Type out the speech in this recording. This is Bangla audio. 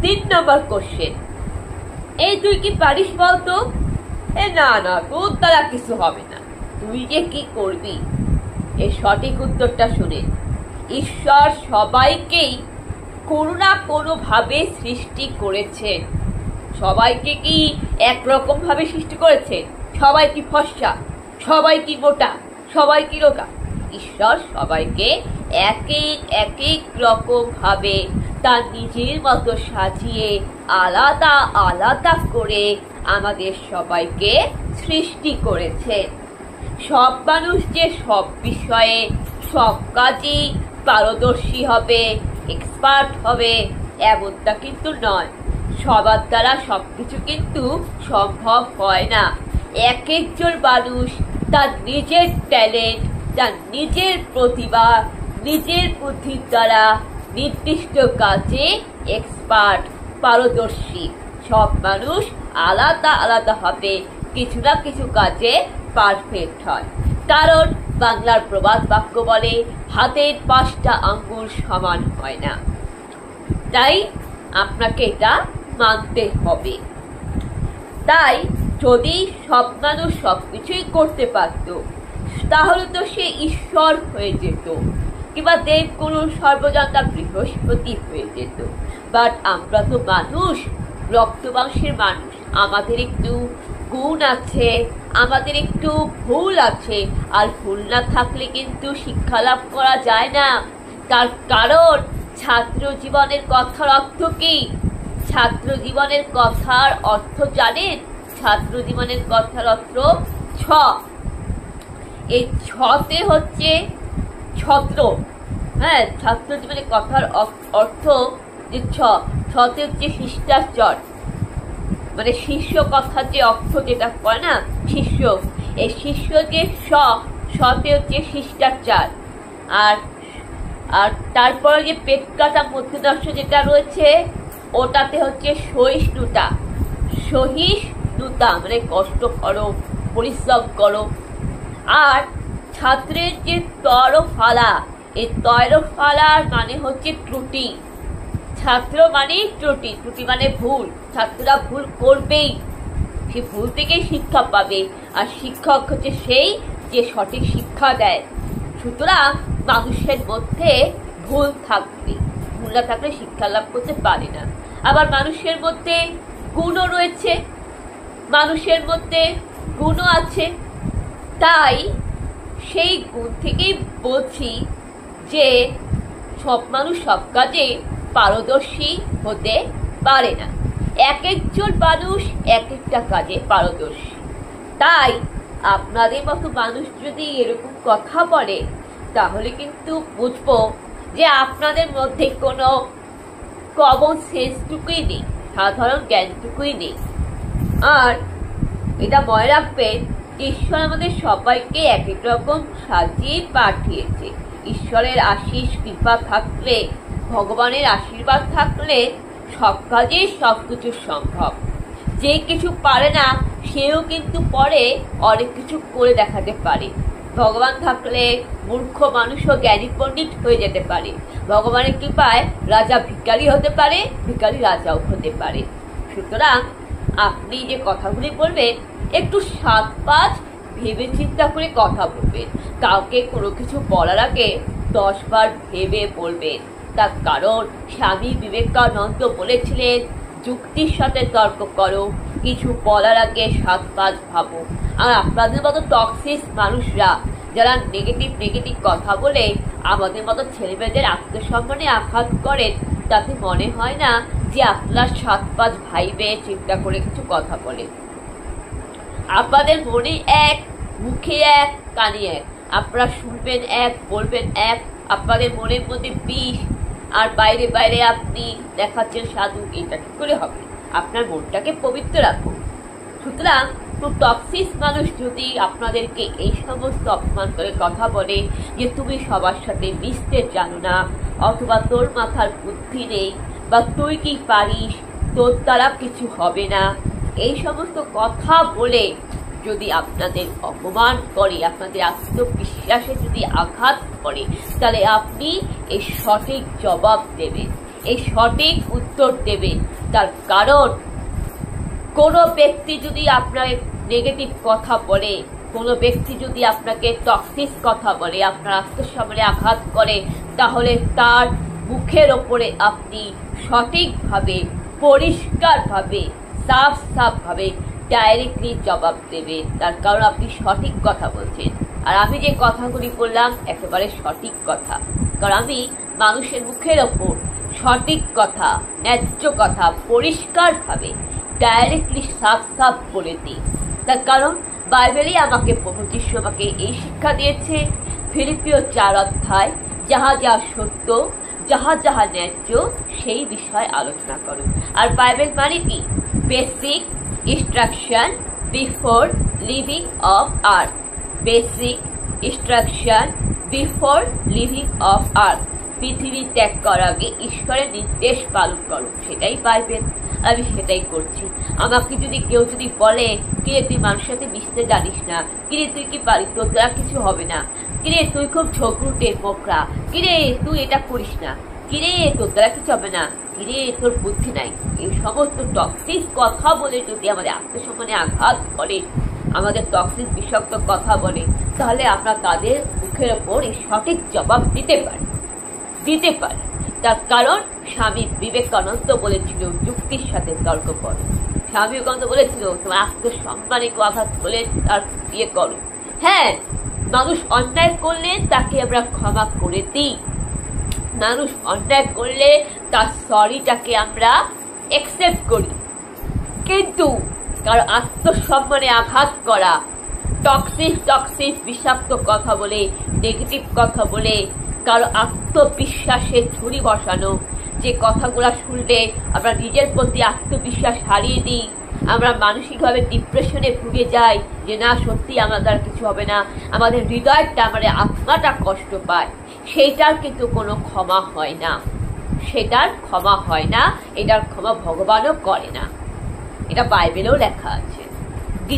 3 নম্বর কোশ্চেন, এই তুই কি পারিস বলতো? না না, তোর দ্বারা কিছু হবে না, তুই যে কি করবি? এই সঠিক উত্তরটা শুনে, ঈশ্বর সবাইকেই কোনো না কোনো ভাবে সৃষ্টি করেছেন। সবাইকে কি একরকম ভাবে সৃষ্টি করেছেন? সবাই কি ফর্সা, সবাই কি মোটা, সবাই কি রোগা? ঈশ্বর সবাইকে এক এক রকম ভাবে তার নিজের মতো সাজিয়ে আলাদা আলাদা করে আমাদের সবাইকে সৃষ্টি করেছেন। সব মানুষ যে সব বিষয়ে সব কাজই পারদর্শী হবে, এক্সপার্ট হবে, এমনটা কিন্তু নয়। সবার দ্বারা সবকিছু কিন্তু সম্ভব হয় না। এক একজন মানুষ তার নিজের ট্যালেন্ট, তার নিজের প্রতিভা, নিজের বুদ্ধির দ্বারা নির্দিষ্ট কাজে এক্সপার্ট, পারদর্শী। সব মানুষ আলাদা আলাদা হবে কিছু না কিছু কাজে পারফেক্ট হয়। কারণ বাংলার প্রবাদ বাক্য বলে, হাতের 5টা আঙ্গুল সমান হয় না। তাই আপনাকে এটা মানতে হবে। তাই যদি সব মানুষ সবকিছুই করতে পারত, তাহলে তো সে ঈশ্বর হয়ে যেত, কিংবা দেবগুরু সর্বজনতা বৃহস্পতি হয়ে যেত। বাট আমরা তো মানুষ, রক্ত মাংসের মানুষ, আমাদের একটু গুণ আছে, আমাদের একটু ভুল আছে। আর ভুল না থাকলে কিন্তু শিক্ষা লাভ করা যায় না। তার কারণ ছাত্র জীবনের কথার অর্থ কি? ছাত্র জীবনের কথার অর্থ জানেন? ছাত্র জীবনের কথার অর্থ 6। এই 6তে হচ্ছে ছত্র। হ্যাঁ, ছাত্র জীবনের কথার অর্থ যে 6তে হচ্ছে শিষ্টাচার, মানে শিষ্য কথার যে অর্থ যেটা করে না, শিষ্য, এই শিষ্য যে সতে হচ্ছে শিষ্টাচার। আর আর তারপরে যে পেট কাটা মধ্যদর্শ যেটা রয়েছে, ওটাতে হচ্ছে সহিষ্ণুতা। সহিষ্ণুতা মানে কষ্ট করো, পরিশ্রম করো। আর ছাত্রের যে তরফালা, এই তরফালার মানে হচ্ছে ত্রুটি। ছাত্র মানে ত্রুটি, ত্রুটি মানে ভুল। ছাত্ররা ভুল করবেই, সে ভুল থেকেই শিক্ষা পাবে। আর শিক্ষক হচ্ছে সেই যে সঠিক শিক্ষা দেয়। সুতরাং মানুষের মধ্যে ভুল থাকবে, ভুল না থাকলে শিক্ষা লাভ করতে পারে না। আবার মানুষের মধ্যে গুণও রয়েছে, মানুষের মধ্যে গুণও আছে। তাই সেই গুণ থেকেই বলছি যে সব মানুষ সব কাজে পারদর্শী হতে পারে না। এক একজন মানুষ এক একটা কাজে পারদর্শী। তাই আপনাদের মতো মানুষ যদি এরকম কথা বলে, তাহলে কিন্তু বুঝবো যে আপনাদের মধ্যে কোনো কমন সেন্সটুকুই নেই, সাধারণ জ্ঞানটুকুই নেই। আর এটা মনে রাখবেন, ঈশ্বর আমাদের সবাইকে এক এক রকম সাজিয়ে পাঠিয়েছে। ঈশ্বরের আশীষ কৃপা থাকলে, ভগবানের আশীর্বাদ থাকলে সব কাজে সবকিছু সম্ভব। যে কিছু পারে না সেও কিন্তু পরে অনেক কিছু করে দেখাতে পারে। ভগবান থাকলে মূর্খ মানুষও জ্ঞানী পণ্ডিত হয়ে যেতে পারে। ভগবানের কৃপায় রাজা ভিখারি হতে পারে, ভিখারি রাজাও হতে পারে। সুতরাং আপনি যে কথাগুলি বলবেন, একটু 7-5 ভেবে চিন্তা করে কথা বলবেন। কাউকে কোনো কিছু বলার আগে 10 বার ভেবে বলবেন। তার কারণ স্বামী বিবেকানন্দ বলেছিলেন, যুক্তির সাথে তর্ক করো, কিছু বলার আগে 7-5 ভাবো। আর আপনাদের মতো টক্সিক মানুষরা যারা নেগেটিভ কথা বলে আমাদের মতো ছেলেমেয়েদের আত্মসম্মানে আঘাত করেন, তাতে মনে হয় না যে আপনারা 7-5 ভাইবে চিন্তা করে কিছু কথা বলেন। আপনাদের মনে এক, মুখে এক, কানে এক। আপনারা শুনবেন এক, বলবেন এক। আপনাদের মনের মধ্যে বিষ, আর বাইরে বাইরে আপনি দেখাচ্ছেন সাধু। এটা কি করে হবে? আপনার মনটাকে পবিত্র রাখুন। সুতরাং টক্সিক মানুষ যদি আপনাদেরকে এই সমস্ত অপমান করে কথা বলে যে তুমি সবার সাথে মিশতে জানো না, অথবা তোর মাথার বুদ্ধি নেই, বা তুই কি পারিস, তোর দ্বারা কিছু হবে না, এই সমস্ত কথা বলে যদি আপনাদের অপমান করে, আপনাদের আত্মবিশ্বাসে যদি আঘাত করে, তাহলে আপনি এই সঠিক জবাব দেবেন। এই সঠিক উত্তর দেবে। তার কারণ কোনো ব্যক্তি যদি আপনার নেগেটিভ কথা বলে, কোনো ব্যক্তি যদি আপনাকে টক্সিক কথা বলে, আপনার আত্মসম্মানে আঘাত করে, তাহলে তার মুখের ওপরে আপনি সঠিকভাবে, পরিষ্কারভাবে, সাফভাবে ডাইরেক্টলি জবাব দেবেন। তার কারণ আপনি সঠিক কথা বলছেন। আর আমি যে কথাগুলি বললাম একেবারে সঠিক কথা, কারণ আমি মানুষের মুখের ওপর সঠিক কথা, ন্যায্য কথা পরিষ্কারভাবে ডাইরেক্টলি সাফ বলে দিই। তার কারণ বাইবেলই আমাকে, প্রভু যিশু আমাকে এই শিক্ষা দিয়েছে, ফিলিপিও 4 অধ্যায়, যাহা যা সত্য, যাহা যাহা ন্যায্য, সেই বিষয়ে আলোচনা করো। আর বাইবেল মানে কি? Basic instruction before living of earth. Basic instruction before living of earth. পৃথিবী ত্যাগ করার আগে ঈশ্বরের নির্দেশ পালন করো, সেটাই বাইবেল। আমি সেটাই করছি। আমাকে কেউ যদি বলে, কিরে তুই মানুষের সাথে মিশতে জানিস না, কিরে তুই কি পারি, তোর দ্বারা কিছু হবে না, কিরে তুই খুব ঝগড়ুটে মোকরা, কিরে তুই এটা করিস না, কিরে তোর দ্বারা কিছু হবে না, কিরে তোর বুদ্ধি নাই, এই সমস্ত টক্সিক কথা বলে যদি আমাদের আত্মসম্মানে আঘাত করে, আমাদের টক্সিক বিষাক্ত কথা বলে, তাহলে আমরা তাদের মুখের ওপর এই সঠিক জবাব দিতে পারি। তার কারণ স্বামী বিবেকানন্দ বলেছিল, যুক্তির সাথে তর্ক করো। স্বামী বিবেকানন্দ বলেছিল, তোমার আত্মসম্মানে আঘাত হলে তার করো। হ্যাঁ, মানুষ অন্যায় করলে তাকে আমরা ক্ষমা করে দিই। মানুষ অন্যায় করলে তার সরিটাকে আমরা অ্যাকসেপ্ট করি। কিন্তু কারো আত্মসম্মানে আঘাত করা, টক্সিক বিষাক্ত কথা বলে, নেগেটিভ কথা বলে, কারো আত্মবিশ্বাসে ছুরি বসানো, যে কথাগুলো শুনলে আমরা নিজের প্রতি আত্মবিশ্বাস হারিয়ে দিই, আমরা মানসিকভাবে ডিপ্রেশনে ভুগে যাই, যে না সত্যি আমার দ্বারা কিছু হবে না, আমাদের হৃদয়টা, আমাদের আত্মাটা কষ্ট পায়, সেইটার কিন্তু কোনো ক্ষমা হয় না। এটার ক্ষমা ভগবানও করে না। এটা বাইবেলেও লেখা আছে।